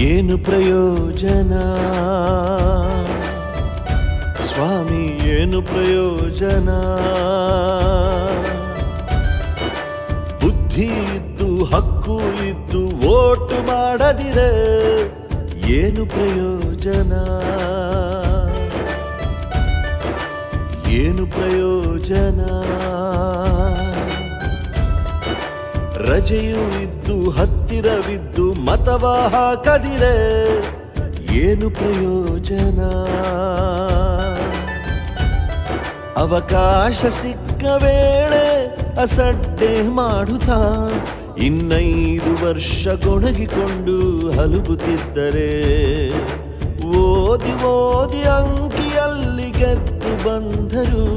ಏನು ಪ್ರಯೋಜನ ಸ್ವಾಮಿ, ಏನು ಪ್ರಯೋಜನ? ಬುದ್ಧಿ ಇದ್ದು ಹಕ್ಕು ಇದ್ದು ವೋಟ್ ಮಾಡದಿರೆ ಏನು ಪ್ರಯೋಜನ? ಏನು ಪ್ರಯೋಜನ? ರಜೆಯೂ ಇದ್ದು ಹತ್ತಿರವಿದ್ದು ಮತವ ಹಾಕದಿರೆ ಏನು ಪ್ರಯೋಜನ? ಅವಕಾಶ ಸಿಕ್ಕ ವೇಳೆ ಅಸಡ್ಡೆ ಮಾಡುತ್ತಾ 5 ವರ್ಷ ಗೊಣಗಿಕೊಂಡು ಹಲುಬುತ್ತಿದ್ದರೆ ಓದಿ ಓದಿ ಅಂಕಿಯಲ್ಲಿ ಗೆದ್ದು ಬಂದರು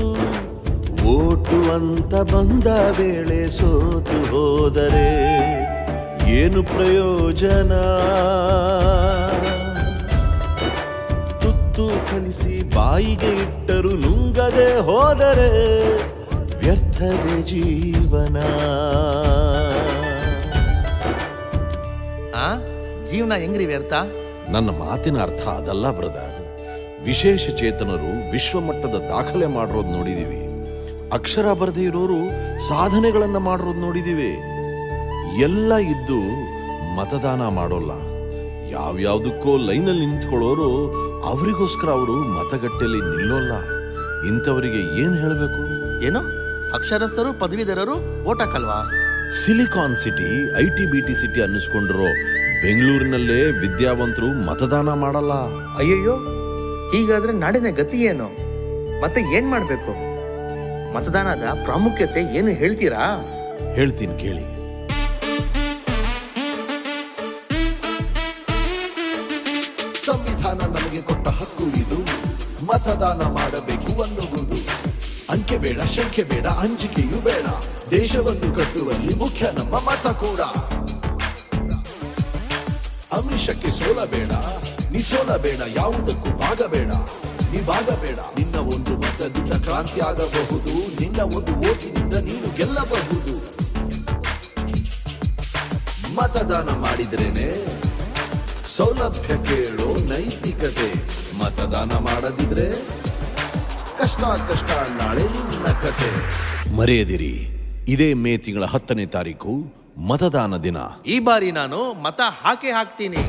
ಓಟು ಅಂತ ಬಂದ ವೇಳೆ ಸೋತು ಹೋದರೆ ಏನು ಪ್ರಯೋಜನ? ತುತ್ತು ಕಲಿಸಿ ಬಾಯಿಗೆ ಇಟ್ಟರು ನುಂಗದೆ ಹೋದರೆ ವ್ಯರ್ಥವೇ ಜೀವನ. ಜೀವನ ಹೆಂಗ್ರಿ ವ್ಯರ್ಥ? ನನ್ನ ಮಾತಿನ ಅರ್ಥ ಅದಲ್ಲ ಬ್ರದರ್. ವಿಶೇಷ ಚೇತನರು ವಿಶ್ವಮಟ್ಟದ ದಾಖಲೆ ಮಾಡಿರೋದು ನೋಡಿದೀವಿ. ಅಕ್ಷರ ಬರದೇ ಇರೋರು ಸಾಧನೆಗಳನ್ನ ಮಾಡಿರೋದು ನೋಡಿದೀವಿ. ಎಲ್ಲ ಇದ್ದು ಮತದಾನ ಮಾಡೋಲ್ಲ. ಯಾವ್ಯಾವ್ದಕ್ಕೋ ಲೈನಲ್ಲಿ ನಿಂತ್ಕೊಳ್ಳೋರು ಅವರಿಗೋಸ್ಕರ ಅವರು ಮತಗಟ್ಟೆಯಲ್ಲಿ ನಿಲ್ಲೋಲ್ಲ. ಇಂಥವರಿಗೆ ಏನ್ ಹೇಳಬೇಕು? ಏನು ಅಕ್ಷರಸ್ಥರು ಪದವೀಧರರು ಓಟ್ ಹಾಕಲ್ವಾ? ಸಿಲಿಕಾನ್ ಸಿಟಿ, IT-BT ಸಿಟಿ ಅನ್ನಿಸ್ಕೊಂಡಿರೋ ಬೆಂಗಳೂರಿನಲ್ಲೇ ವಿದ್ಯಾವಂತರು ಮತದಾನ ಮಾಡಲ್ಲ. ಅಯ್ಯಯ್ಯೋ, ಹೀಗಾದ್ರೆ ನಾಡಿನ ಗತಿ ಏನು? ಮತ್ತೆ ಏನ್ ಮಾಡ್ಬೇಕು? ಮತದಾನದ ಪ್ರಾಮುಖ್ಯತೆ ಏನು ಹೇಳ್ತೀರಾ? ಹೇಳ್ತೀನಿ ಕೇಳಿ. ಸಂವಿಧಾನ ನಮಗೆ ಕೊಟ್ಟ ಹಕ್ಕು ಇದು, ಮತದಾನ ಮಾಡಬೇಕು ಅನ್ನುವುದು. ಅಂಕೆ ಬೇಡ, ಶಂಕೆ ಬೇಡ, ಅಂಜಿಕೆಯೂ ಬೇಡ, ದೇಶವನ್ನು ಕಟ್ಟುವಲ್ಲಿ ಮುಖ್ಯ ನಮ್ಮ ಮತ ಕೂಡ. ಅಮಿಷಕ್ಕೆ ಸೋಲಬೇಡ, ನೀ ಸೋಲಬೇಡ, ಯಾವುದಕ್ಕೂ ಭಾಗಬೇಡ, ನೀ ಭಾಗಬೇಡ. ನಿನ್ನ ಒಂದು ಮತದಿಂದ ಕ್ರಾಂತಿ ಆಗಬಹುದು, ನಿನ್ನ ಒಂದು ಓಟಿನಿಂದ ನೀನು ಗೆಲ್ಲಬಹುದು. ಮತದಾನ ಮಾಡಿದ್ರೇನೆ ಸೌಲಭ್ಯ ಕೇಳೋ ನೈತಿಕತೆ. ಮತದಾನ ಮಾಡದಿದ್ರೆ ಕಷ್ಟ ಕಷ್ಟ, ನಾಳೆ ನಿನ್ನ ಕತೆ. ಮರೆಯದಿರಿ, ಇದೇ ಮೇ ತಿಂಗಳ 10ನೇ ತಾರೀಕು ಮತದಾನ ದಿನ. ಈ ಬಾರಿ ನಾನು ಮತ ಹಾಕ್ತೀನಿ.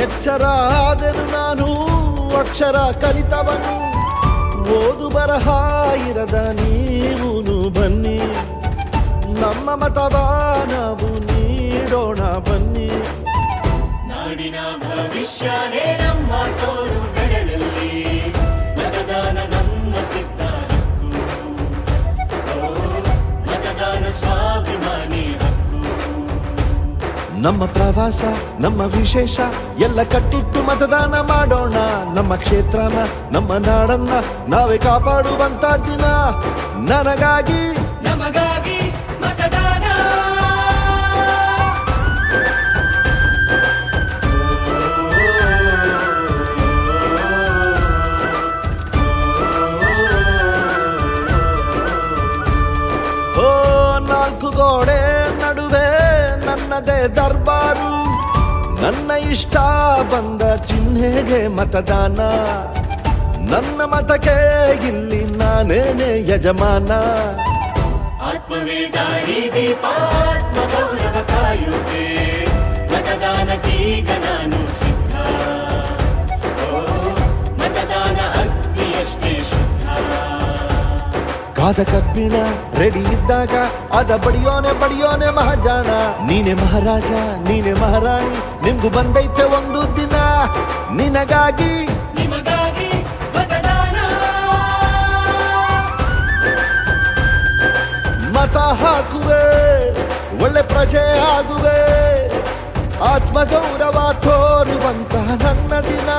ಎಚ್ಚರ ಆದರೂ ನಾನು ಅಕ್ಷರ ಕಲಿತವನು, ಓದು ಬರಹ ಇರದ ನೀವೂನು ಬನ್ನಿ, ನಮ್ಮ ಮತವ ನಾವು ನೀಡೋಣ ಬನ್ನಿ. ನಾಡಿನ ಭವಿಷ್ಯನೇ ನಮ್ಮ ತೋರು ಬೆರಳಲ್ಲಿ, ಮತದಾನ ನಮ್ಮ ಸಿದ್ಧ ಹಕ್ಕು, ಮತದಾನ ಸ್ವಾಭಿಮಾನಿ ಹಕ್ಕು. ನಮ್ಮ ಪ್ರವಾಸ, ನಮ್ಮ ವಿಶೇಷ ಎಲ್ಲ ಕಟ್ಟಿಟ್ಟು ಮತದಾನ ಮಾಡೋಣ. ನಮ್ಮ ಕ್ಷೇತ್ರನ, ನಮ್ಮ ನಾಡನ್ನ ನಾವೇ ಕಾಪಾಡುವಂತ ದಿನ. ನನಗಾಗಿ, ನಮಗಾಗಿ ಮತದಾನ. ಓ 4 ಗೋಡೆ ನಡುವೆ ನನ್ನದೇ ದರ್ಬಾರು, ನನ್ನ ಇಷ್ಟ ಬಂದ ಚಿಹ್ನೆಗೆ ಮತದಾನ. ನನ್ನ ಮತಕ್ಕೆ ಇಲ್ಲಿ ನಾನೇನೆ ಯಜಮಾನ. ಆತ್ಮವೇದಾರಿ ದೀಪ, ಆತ್ಮ ಗೌರವ ಕಾಯುತ್ತೆ, ಮತದಾನಕ್ಕೀಗ ನಾನು ಸಿದ್ಧ. ಮತದಾನ ಅಗ್ನಿಯಷ್ಟೇ ಶುದ್ಧ. ಕಾದ ಕಬ್ಬಿಣ ರೆಡಿ ಇದ್ದಾಗ ಅದ ಬಡಿಯೋನೆ ಮಹಾಜಾಣ. ನೀನೆ ಮಹಾರಾಜ, ನೀನೆ ಮಹಾರಾಣಿ, ನಿಮ್ಗೂ ಬಂದೈತೆ ಒಂದು ದಿನ. ನಿನಗಾಗಿ, ನಿಮಗಾಗಿ ಮತದಾನ. ಮತ ಹಾಕುವೆ, ಒಳ್ಳೆ ಪ್ರಜೆ ಆಗುವೆ, ಆತ್ಮಗೌರವ ತೋರುವಂತಹ ನನ್ನ ದಿನ.